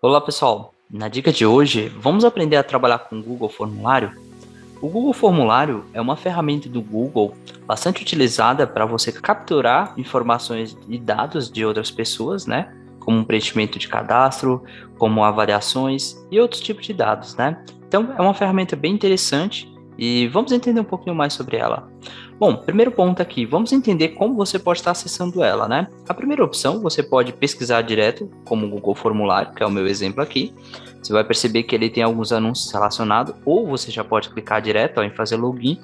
Olá pessoal, na dica de hoje vamos aprender a trabalhar com o Google Formulário. O Google Formulário é uma ferramenta do Google bastante utilizada para você capturar informações e dados de outras pessoas, né? Como um preenchimento de cadastro, como avaliações e outros tipos de dados, né? Então é uma ferramenta bem interessante e vamos entender um pouquinho mais sobre ela. Bom, primeiro ponto aqui, vamos entender como você pode estar acessando ela, né? A primeira opção, você pode pesquisar direto, como o Google Formulário, que é o meu exemplo aqui. Você vai perceber que ele tem alguns anúncios relacionados, ou você já pode clicar direto em fazer login.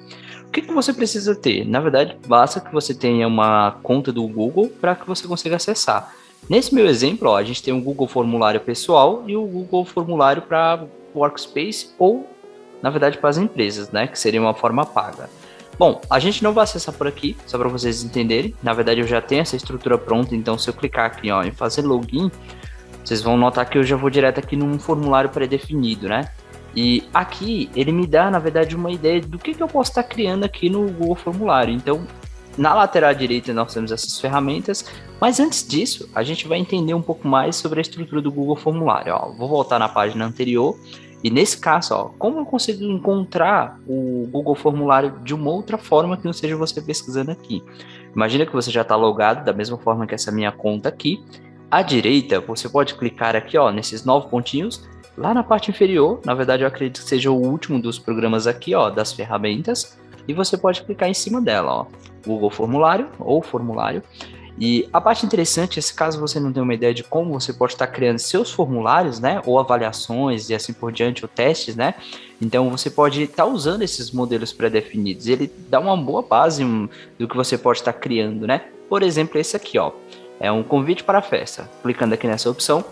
O que você precisa ter? Na verdade, basta que você tenha uma conta do Google para que você consiga acessar. Nesse meu exemplo, a gente tem o Google Formulário pessoal e o Google Formulário para Workspace, ou, na verdade, para as empresas, né? Que seria uma forma paga. Bom, a gente não vai acessar por aqui, só para vocês entenderem. Na verdade, eu já tenho essa estrutura pronta, então se eu clicar aqui em fazer login, vocês vão notar que eu já vou direto aqui num formulário pré-definido, né? E aqui ele me dá, na verdade, uma ideia do que eu posso estar criando aqui no Google Formulário. Então, na lateral direita nós temos essas ferramentas, mas antes disso, a gente vai entender um pouco mais sobre a estrutura do Google Formulário. Vou voltar na página anterior. E nesse caso, como eu consigo encontrar o Google Formulário de uma outra forma que não seja você pesquisando aqui? Imagina que você já está logado da mesma forma que essa minha conta aqui. À direita, você pode clicar aqui nesses 9 pontinhos. Lá na parte inferior, na verdade eu acredito que seja o último dos programas aqui, das ferramentas. E você pode clicar em cima dela, Google Formulário ou Formulário. E a parte interessante, se caso você não tem uma ideia de como você pode estar criando seus formulários, né, ou avaliações e assim por diante, ou testes, né, então você pode estar usando esses modelos pré-definidos, ele dá uma boa base do que você pode estar criando, né, por exemplo, esse aqui, é um convite para a festa, clicando aqui nessa opção,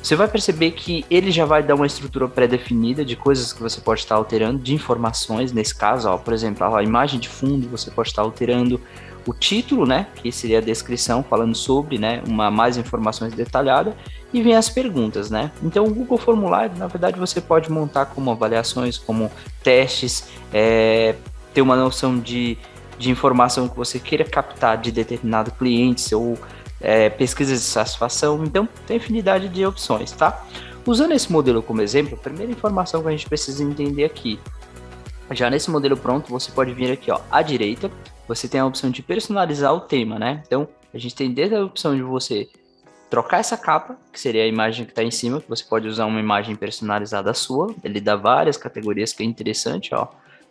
você vai perceber que ele já vai dar uma estrutura pré-definida de coisas que você pode estar alterando, de informações, nesse caso, por exemplo, a imagem de fundo você pode estar alterando, o título, né, que seria a descrição, falando sobre, né, mais informações detalhadas, e vem as perguntas, né. Então, o Google Formulário, na verdade, você pode montar como avaliações, como testes, ter uma noção de informação que você queira captar de determinado cliente, ou pesquisas de satisfação, então tem infinidade de opções, tá? Usando esse modelo como exemplo, a primeira informação que a gente precisa entender aqui, já nesse modelo pronto, você pode vir aqui, à direita, você tem a opção de personalizar o tema, né? Então, a gente tem desde a opção de você trocar essa capa, que seria a imagem que está em cima, que você pode usar uma imagem personalizada sua, ele dá várias categorias que é interessante,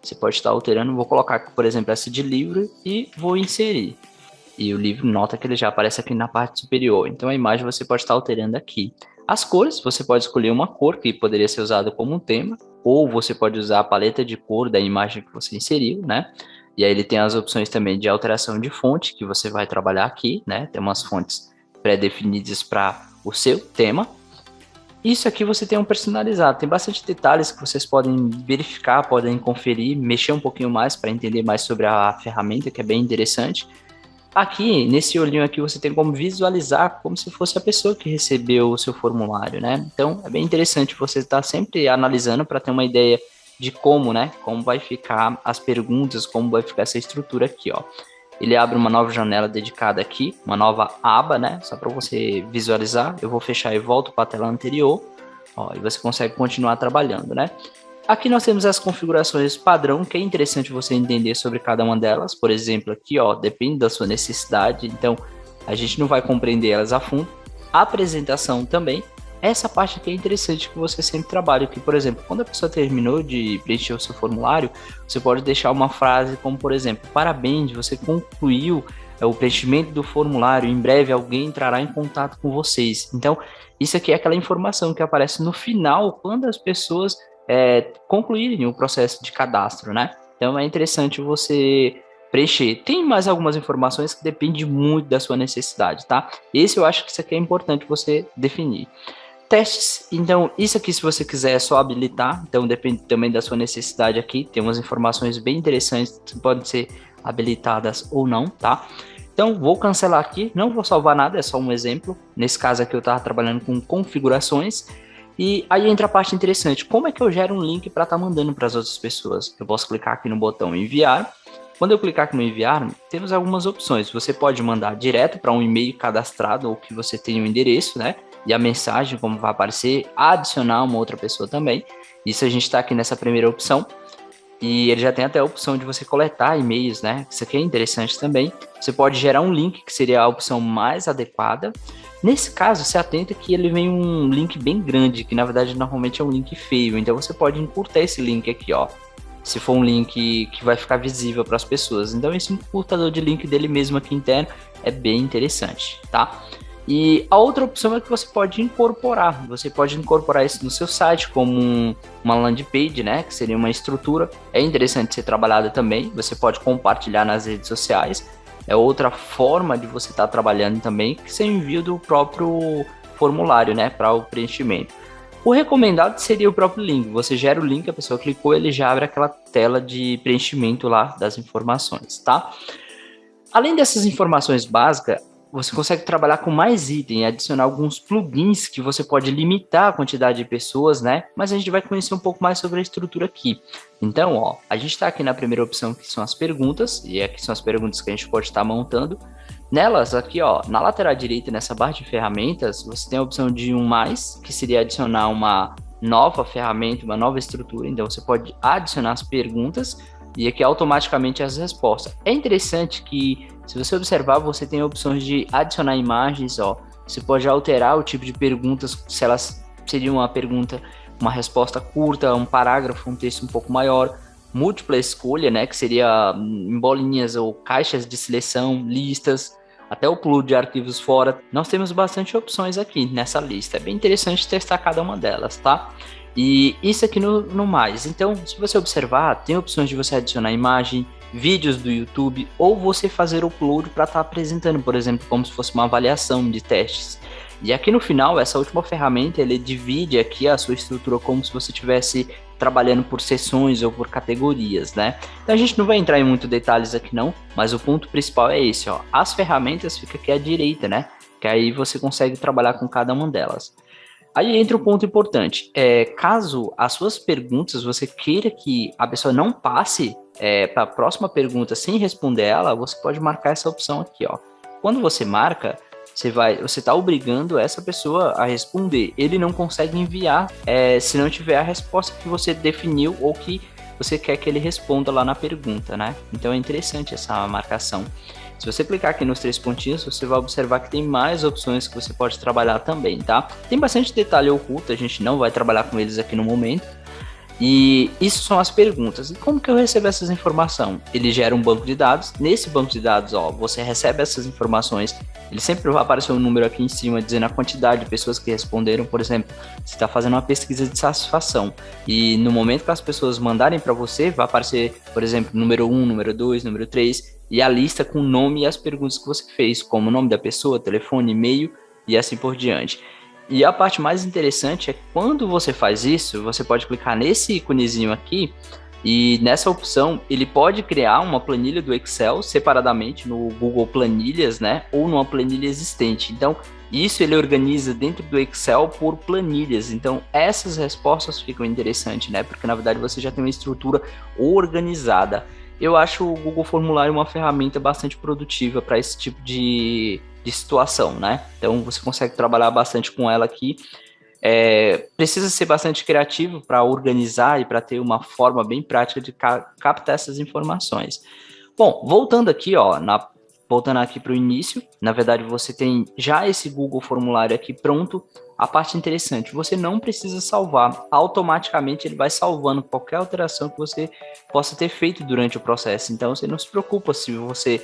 Você pode estar alterando, vou colocar aqui, por exemplo, essa de livro e vou inserir. E o livro, nota que ele já aparece aqui na parte superior. Então, a imagem você pode estar alterando aqui. As cores, você pode escolher uma cor que poderia ser usada como um tema, ou você pode usar a paleta de cor da imagem que você inseriu, né? E aí ele tem as opções também de alteração de fonte, que você vai trabalhar aqui, né? Tem umas fontes pré-definidas para o seu tema. Isso aqui você tem um personalizado, tem bastante detalhes que vocês podem verificar, podem conferir, mexer um pouquinho mais para entender mais sobre a ferramenta, que é bem interessante. Aqui, nesse olhinho aqui, você tem como visualizar como se fosse a pessoa que recebeu o seu formulário, né? Então, é bem interessante você estar sempre analisando para ter uma ideia de como, né? Como vai ficar as perguntas, como vai ficar essa estrutura aqui, Ele abre uma nova janela dedicada aqui, uma nova aba, né? Só para você visualizar. Eu vou fechar e volto para a tela anterior, e você consegue continuar trabalhando, né? Aqui nós temos as configurações padrão, que é interessante você entender sobre cada uma delas. Por exemplo, aqui, depende da sua necessidade, então a gente não vai compreender elas a fundo. A apresentação também. Essa parte aqui é interessante que você sempre trabalha, que, por exemplo, quando a pessoa terminou de preencher o seu formulário, você pode deixar uma frase como, por exemplo, parabéns, você concluiu o preenchimento do formulário, em breve alguém entrará em contato com vocês. Então, isso aqui é aquela informação que aparece no final, quando as pessoas concluírem o processo de cadastro, né? Então é interessante você preencher. Tem mais algumas informações que dependem muito da sua necessidade, tá? Esse eu acho que isso aqui é importante você definir. Testes, então isso aqui se você quiser é só habilitar, então depende também da sua necessidade aqui, tem umas informações bem interessantes que podem ser habilitadas ou não, tá? Então vou cancelar aqui, não vou salvar nada, é só um exemplo. Nesse caso aqui eu estava trabalhando com configurações. E aí entra a parte interessante, como é que eu gero um link para estar mandando para as outras pessoas? Eu posso clicar aqui no botão enviar, Quando eu clicar aqui no enviar, temos algumas opções. Você pode mandar direto para um e-mail cadastrado ou que você tenha um endereço, né? E a mensagem, como vai aparecer, adicionar uma outra pessoa também. Isso a gente está aqui nessa primeira opção. E ele já tem até a opção de você coletar e-mails, né? Isso aqui é interessante também. Você pode gerar um link, que seria a opção mais adequada. Nesse caso, se atenta que ele vem um link bem grande, que na verdade normalmente é um link feio. Então você pode encurtar esse link aqui, ó. Se for um link que vai ficar visível para as pessoas. Então esse encurtador de link dele mesmo aqui interno é bem interessante, tá? E a outra opção é que você pode incorporar. Você pode incorporar isso no seu site como uma landing page, né? Que seria uma estrutura. É interessante ser trabalhada também. Você pode compartilhar nas redes sociais. É outra forma de você estar trabalhando também, que você envia do próprio formulário, né? Para o preenchimento. O recomendado seria o próprio link. Você gera o link, a pessoa clicou, ele já abre aquela tela de preenchimento lá das informações, tá? Além dessas informações básicas, você consegue trabalhar com mais itens e adicionar alguns plugins que você pode limitar a quantidade de pessoas, né? Mas a gente vai conhecer um pouco mais sobre a estrutura aqui. Então, ó, a gente está aqui na primeira opção, que são as perguntas, e aqui são as perguntas que a gente pode estar montando. Nelas, aqui, ó, na lateral direita, nessa barra de ferramentas, você tem a opção de um mais, que seria adicionar uma nova ferramenta, uma nova estrutura. Então, você pode adicionar as perguntas e aqui automaticamente as respostas. É interessante que, se você observar, você tem opções de adicionar imagens, ó. Você pode alterar o tipo de perguntas, se elas seriam uma pergunta, uma resposta curta, um parágrafo, um texto um pouco maior. Múltipla escolha, né, que seria em bolinhas ou caixas de seleção, listas, até o upload de arquivos fora. Nós temos bastante opções aqui nessa lista. É bem interessante testar cada uma delas, tá? E isso aqui no mais. Então, se você observar, tem opções de você adicionar imagem, vídeos do YouTube, ou você fazer upload para estar apresentando, por exemplo, como se fosse uma avaliação de testes. E aqui no final, essa última ferramenta, ele divide aqui a sua estrutura como se você estivesse trabalhando por sessões ou por categorias, né? Então a gente não vai entrar em muitos detalhes aqui não, mas o ponto principal é esse, ó. As ferramentas ficam aqui à direita, né? Que aí você consegue trabalhar com cada uma delas. Aí entra um ponto importante. Caso as suas perguntas você queira que a pessoa não passe para a próxima pergunta sem responder ela, você pode marcar essa opção aqui, ó. Quando você marca, você está obrigando essa pessoa a responder. Ele não consegue enviar se não tiver a resposta que você definiu ou que você quer que ele responda lá na pergunta, né? Então é interessante essa marcação. Se você clicar aqui nos 3 pontinhos, você vai observar que tem mais opções que você pode trabalhar também, tá? Tem bastante detalhe oculto, a gente não vai trabalhar com eles aqui no momento. E isso são as perguntas. E como que eu recebo essas informações? Ele gera um banco de dados. Nesse banco de dados, ó, você recebe essas informações. Ele sempre vai aparecer um número aqui em cima dizendo a quantidade de pessoas que responderam. Por exemplo, você está fazendo uma pesquisa de satisfação. E no momento que as pessoas mandarem para você, vai aparecer, por exemplo, número 1, número 2, número 3. E a lista com o nome e as perguntas que você fez, como o nome da pessoa, telefone, e-mail e assim por diante. E a parte mais interessante é que quando você faz isso, você pode clicar nesse íconezinho aqui e nessa opção ele pode criar uma planilha do Excel separadamente no Google Planilhas, né? Ou numa planilha existente. Então, isso ele organiza dentro do Excel por planilhas. Então, essas respostas ficam interessantes, né? Porque na verdade você já tem uma estrutura organizada. Eu acho o Google Formulário uma ferramenta bastante produtiva para esse tipo de situação, né? Então você consegue trabalhar bastante com ela aqui. Precisa ser bastante criativo para organizar e para ter uma forma bem prática de captar essas informações. Bom, voltando aqui, ó, voltando aqui para o início, na verdade você tem já esse Google Formulário aqui pronto. A parte interessante, você não precisa salvar, automaticamente ele vai salvando qualquer alteração que você possa ter feito durante o processo. Então você não se preocupa se você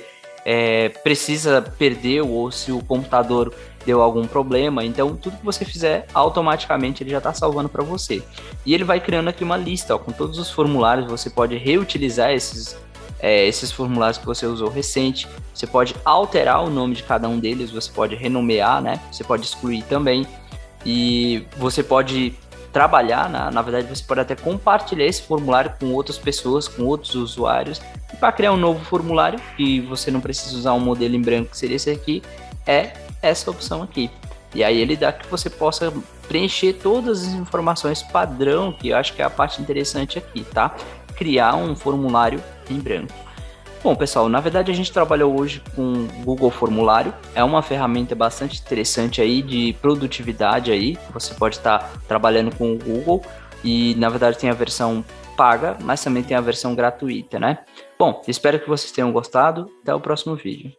precisa perder ou se o computador deu algum problema. Então tudo que você fizer, automaticamente ele já está salvando para você. E ele vai criando aqui uma lista, ó, com todos os formulários. Você pode reutilizar esses formulários que você usou recente. Você pode alterar o nome de cada um deles, você pode renomear, né? Você pode excluir também. E você pode trabalhar, na verdade você pode até compartilhar esse formulário com outras pessoas, com outros usuários, e para criar um novo formulário, que você não precisa usar um modelo em branco, que seria esse aqui, é essa opção aqui. E aí ele dá que você possa preencher todas as informações padrão, que eu acho que é a parte interessante aqui, tá? Criar um formulário em branco. Bom, pessoal, na verdade a gente trabalhou hoje com o Google Formulário. É uma ferramenta bastante interessante aí de produtividade aí. Você pode estar trabalhando com o Google e, na verdade, tem a versão paga, mas também tem a versão gratuita, né? Bom, espero que vocês tenham gostado. Até o próximo vídeo.